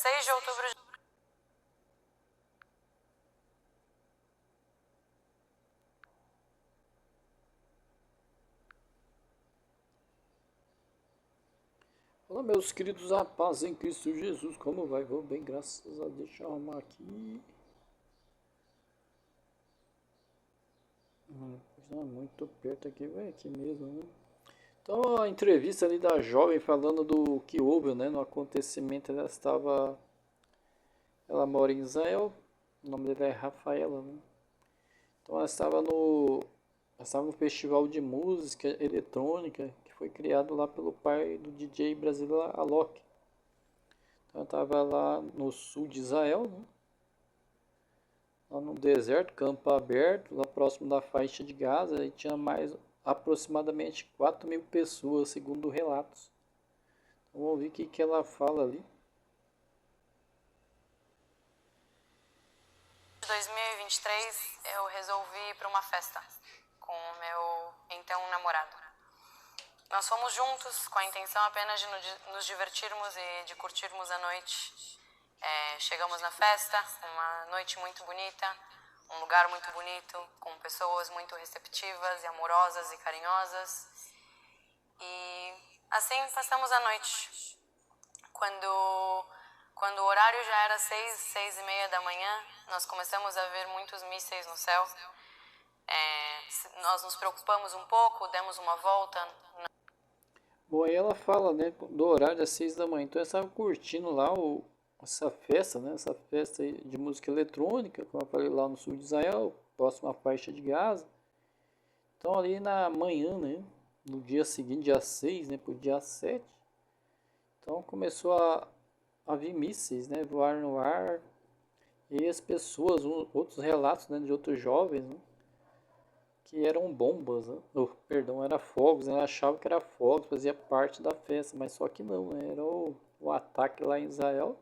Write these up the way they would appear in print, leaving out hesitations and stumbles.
6 de outubro de... Olá, meus queridos rapazes em Cristo Jesus, como vai? Vou bem, graças a Deus. Deixa eu arrumar aqui. Não, muito perto aqui, vai aqui mesmo, né? Então, a entrevista ali da jovem falando do que houve, né, no acontecimento, ela mora em Israel, o nome dela é Rafaela, né? Então, ela estava no festival de música eletrônica que foi criado lá pelo pai do DJ brasileiro Alok. Então, ela estava lá no sul de Israel, né? Lá no deserto, campo aberto, lá próximo da faixa de Gaza, e tinha mais aproximadamente 4.000 pessoas, segundo relatos. Então, vamos ouvir o que ela fala ali. 2023, eu resolvi ir para uma festa com o meu então namorado. Nós fomos juntos com a intenção apenas de nos divertirmos e de curtirmos a noite. Chegamos na festa, uma noite muito bonita, um lugar muito bonito, com pessoas muito receptivas e amorosas e carinhosas. E assim passamos a noite. Quando o horário já era 6h30 da manhã, nós começamos a ver muitos mísseis no céu. Nós nos preocupamos um pouco, demos uma volta. Bom, aí ela fala, né, do horário das 6 da manhã. Então, ela estava curtindo lá essa festa, né, essa festa de música eletrônica, como eu falei, lá no sul de Israel, próximo à faixa de Gaza. Então, ali na manhã, né, no dia seguinte, dia 6, né, pro dia 7, então começou a vir mísseis, né, voar no ar. E as pessoas, outros relatos, né, de outros jovens, né, que eram bombas, né? Perdão, era fogos, né? Ela achava que era fogos, fazia parte da festa, mas só que não, né? Era o ataque lá em Israel.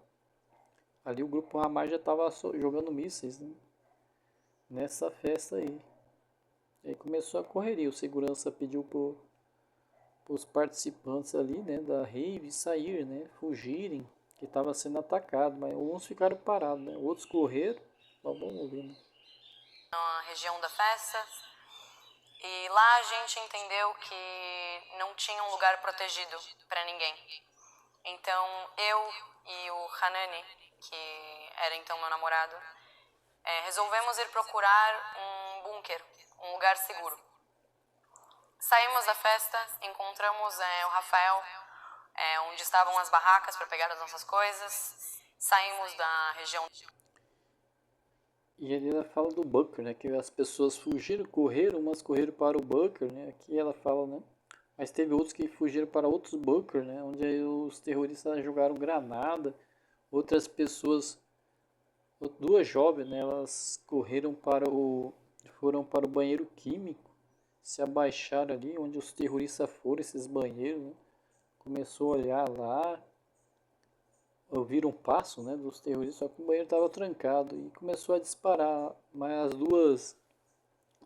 Ali o grupo Hamas já estava jogando mísseis, né, nessa festa aí. E aí começou a correria. O segurança pediu para os participantes ali, né, da rave sair, né, fugirem, que estava sendo atacado, mas alguns ficaram parados, né? Outros correram. Vamos ouvir, né? Na região da festa. E lá a gente entendeu que não tinha um lugar protegido para ninguém. Então eu e o Hanani, que era então meu namorado, resolvemos ir procurar um bunker, um lugar seguro. Saímos da festa, encontramos o Rafael, onde estavam as barracas para pegar as nossas coisas. Saímos da região. E ali ela fala do bunker, né? Que as pessoas fugiram, correram, umas correram para o bunker, né? Aqui ela fala, né? Mas teve outros que fugiram para outros bunkers, né? Onde aí os terroristas jogaram granada. Outras pessoas, duas jovens, né? Elas foram para o banheiro químico, se abaixaram ali, onde os terroristas foram, esses banheiros, né? Começou a olhar lá, ouviram um passo, né, dos terroristas, só que o banheiro estava trancado e começou a disparar, mas as duas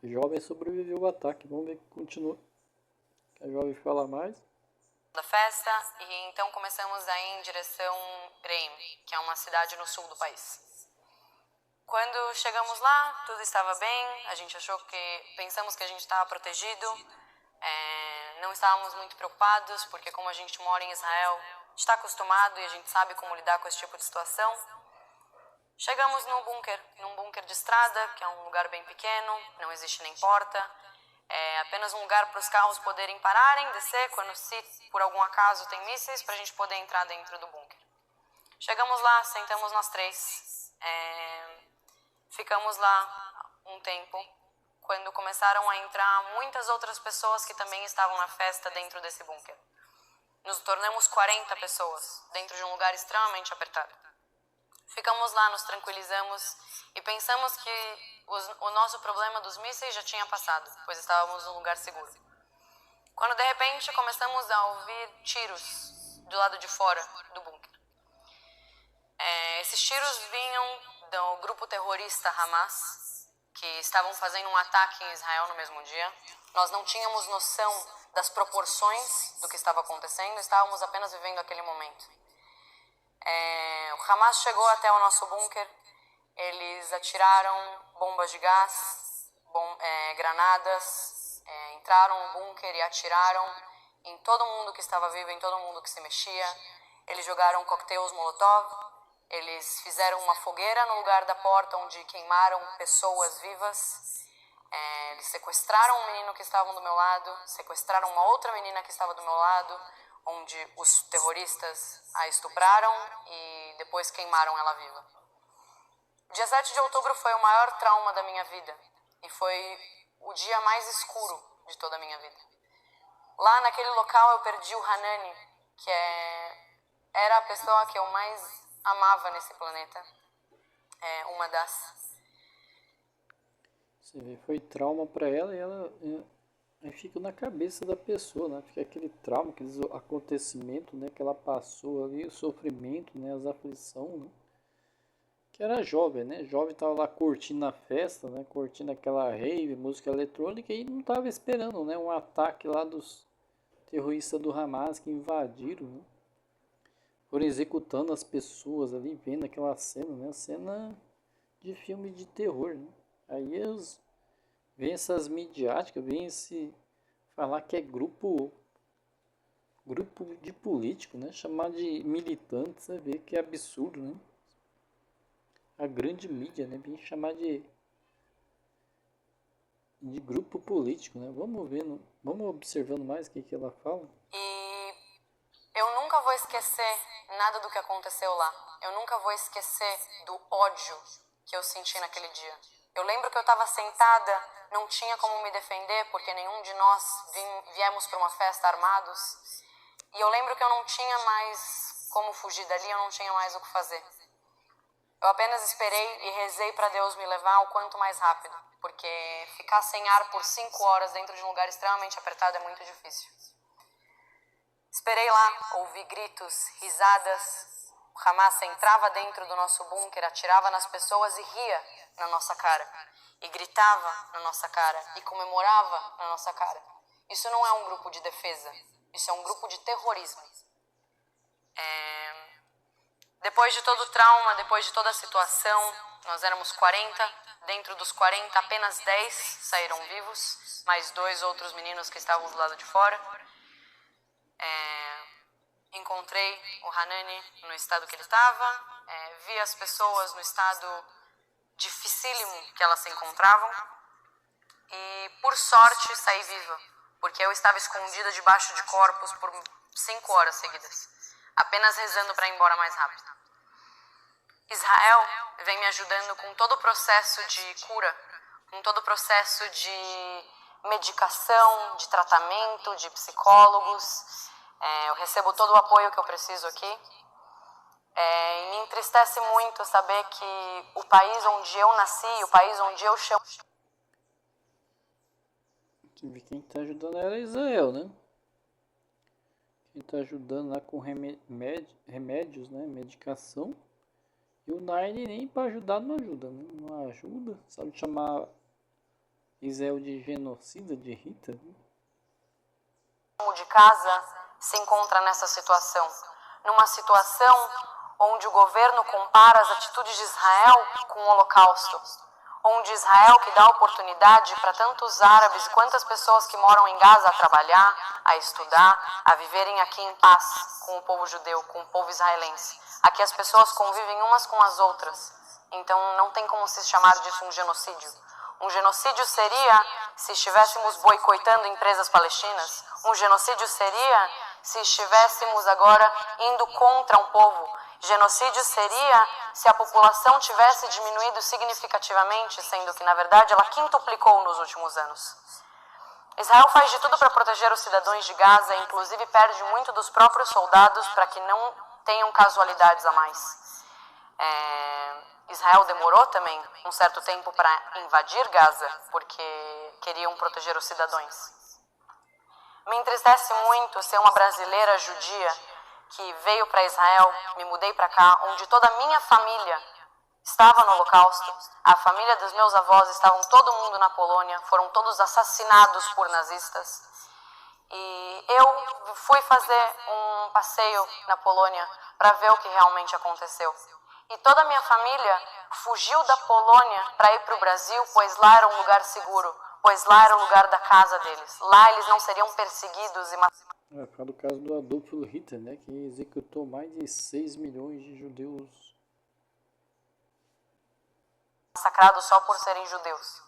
jovens sobreviveu ao ataque. Vamos ver que continua. A jovem fala mais. Da festa, e então começamos a ir em direção Reim, que é uma cidade no sul do país. Quando chegamos lá, tudo estava bem, pensamos que a gente estava protegido, não estávamos muito preocupados, porque como a gente mora em Israel, está acostumado e a gente sabe como lidar com esse tipo de situação. Chegamos num bunker de estrada, que é um lugar bem pequeno, não existe nem porta, é apenas um lugar para os carros poderem pararem, descer, quando se por algum acaso tem mísseis, para a gente poder entrar dentro do bunker. Chegamos lá, sentamos nós três, ficamos lá um tempo, quando começaram a entrar muitas outras pessoas que também estavam na festa dentro desse bunker. Nos tornamos 40 pessoas, dentro de um lugar extremamente apertado. Ficamos lá, nos tranquilizamos e pensamos que o nosso problema dos mísseis já tinha passado, pois estávamos num lugar seguro. Quando de repente começamos a ouvir tiros do lado de fora do bunker. Esses tiros vinham do grupo terrorista Hamas, que estavam fazendo um ataque em Israel no mesmo dia. Nós não tínhamos noção das proporções do que estava acontecendo, estávamos apenas vivendo aquele momento. O Hamas chegou até o nosso bunker, eles atiraram bombas de gás, granadas, entraram no bunker e atiraram em todo mundo que estava vivo, em todo mundo que se mexia. Eles jogaram coquetéis Molotov, eles fizeram uma fogueira no lugar da porta onde queimaram pessoas vivas. Eles sequestraram um menino que estava do meu lado, sequestraram uma outra menina que estava do meu lado, onde os terroristas a estupraram e depois queimaram ela viva. Dia 7 de outubro foi o maior trauma da minha vida e foi o dia mais escuro de toda a minha vida. Lá naquele local eu perdi o Hanani, que era a pessoa que eu mais amava nesse planeta, uma das. Você vê, foi trauma para ela e ela aí fica na cabeça da pessoa, né? Fica aquele trauma, aqueles acontecimentos, né, que ela passou ali, o sofrimento, né, as aflições, né? Que era jovem, né? Jovem tava lá curtindo a festa, né? Curtindo aquela rave, música eletrônica e não tava esperando, né, um ataque lá dos terroristas do Hamas que invadiram, né? Foram executando as pessoas ali, vendo aquela cena, né? Cena de filme de terror, né? Aí vem essas midiáticas, vem esse falar que é grupo de político, né? Chamar de militante, você vê que é absurdo, né? A grande mídia, né? Vem chamar de grupo político, né? Vamos vendo, vamos observando mais o que ela fala. E eu nunca vou esquecer nada do que aconteceu lá. Eu nunca vou esquecer do ódio que eu senti naquele dia. Eu lembro que eu estava sentada, não tinha como me defender porque nenhum de nós viemos para uma festa armados. E eu lembro que eu não tinha mais como fugir dali, eu não tinha mais o que fazer. Eu apenas esperei e rezei para Deus me levar o quanto mais rápido, porque ficar sem ar por 5 horas dentro de um lugar extremamente apertado é muito difícil. Esperei lá, ouvi gritos, risadas. O Hamas entrava dentro do nosso bunker, atirava nas pessoas e ria na nossa cara. E gritava na nossa cara e comemorava na nossa cara. Isso não é um grupo de defesa, isso é um grupo de terrorismo. Depois de todo o trauma, depois de toda a situação, nós éramos 40. Dentro dos 40, apenas 10 saíram vivos, mais 2 outros meninos que estavam do lado de fora. Encontrei o Hanani no estado que ele estava, vi as pessoas no estado dificílimo que elas se encontravam e, por sorte, saí viva, porque eu estava escondida debaixo de corpos por 5 horas seguidas, apenas rezando para ir embora mais rápido. Israel vem me ajudando com todo o processo de cura, com todo o processo de medicação, de tratamento, de psicólogos. Eu recebo todo o apoio que eu preciso aqui. E me entristece muito saber que o país onde eu nasci, o país onde eu chamo... Quem está ajudando ela é Israel, né? Quem está ajudando lá com remédios, né? Medicação. E o Nine nem para ajudar não ajuda, né? Não ajuda. Sabe chamar Israel de genocida, de Hitler? Né? De casa se encontra nessa situação. Numa situação onde o governo compara as atitudes de Israel com o Holocausto. Onde Israel que dá oportunidade para tantos árabes e quantas pessoas que moram em Gaza a trabalhar, a estudar, a viverem aqui em paz com o povo judeu, com o povo israelense. Aqui as pessoas convivem umas com as outras, então não tem como se chamar disso um genocídio. Um genocídio seria se estivéssemos boicotando empresas palestinas. Um genocídio seria se estivéssemos agora indo contra um povo. Genocídio seria se a população tivesse diminuído significativamente, sendo que, na verdade, ela quintuplicou nos últimos anos. Israel faz de tudo para proteger os cidadãos de Gaza e, inclusive, perde muito dos próprios soldados para que não tenham casualidades a mais. Israel demorou também um certo tempo para invadir Gaza, porque queriam proteger os cidadãos. Me entristece muito ser uma brasileira judia que veio para Israel, me mudei para cá, onde toda a minha família estava no Holocausto, a família dos meus avós estavam todo mundo na Polônia, foram todos assassinados por nazistas. E eu fui fazer um passeio na Polônia para ver o que realmente aconteceu. E toda a minha família fugiu da Polônia para ir para o Brasil, pois lá era um lugar seguro, pois lá era o lugar da casa deles. Lá eles não seriam perseguidos e Por causa do caso do Adolf Hitler, né, que executou mais de 6 milhões de judeus. massacrados só por serem judeus.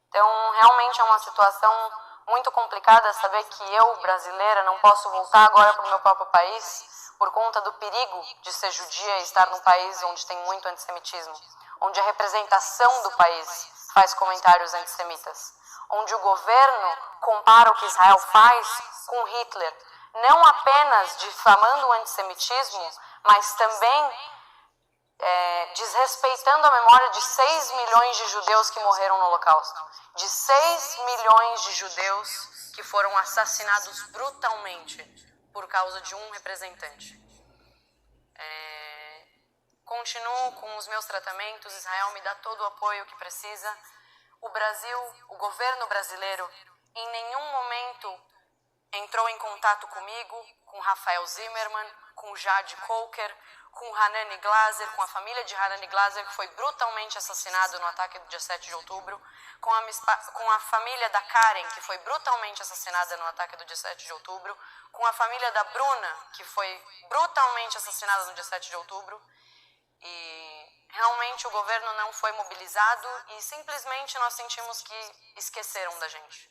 Então, realmente é uma situação muito complicada saber que eu, brasileira, não posso voltar agora para o meu próprio país por conta do perigo de ser judia e estar num país onde tem muito antissemitismo, onde a representação do país faz comentários antissemitas, onde o governo compara o que Israel faz com Hitler, não apenas difamando o antissemitismo, mas também desrespeitando a memória de 6 milhões de judeus que morreram no Holocausto, de 6 milhões de judeus que foram assassinados brutalmente por causa de um representante. Continuo com os meus tratamentos, Israel me dá todo o apoio que precisa. O Brasil, o governo brasileiro, em nenhum momento entrou em contato comigo, com Rafael Zimmermann, com Jade Coker, com Hanani Glaser, com a família de Hanani Glaser, que foi brutalmente assassinado no ataque do dia 7 de outubro, com a família da Karen, que foi brutalmente assassinada no ataque do dia 7 de outubro, com a família da Bruna, que foi brutalmente assassinada no dia 7 de outubro. E realmente o governo não foi mobilizado e simplesmente nós sentimos que esqueceram da gente.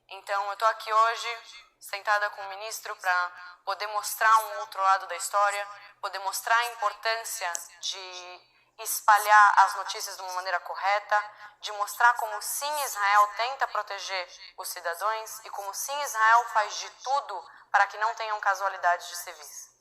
Então eu estou aqui hoje, sentada com o ministro, para poder mostrar um outro lado da história, poder mostrar a importância de espalhar as notícias de uma maneira correta, de mostrar como sim Israel tenta proteger os cidadãos e como sim Israel faz de tudo para que não tenham casualidades de civis.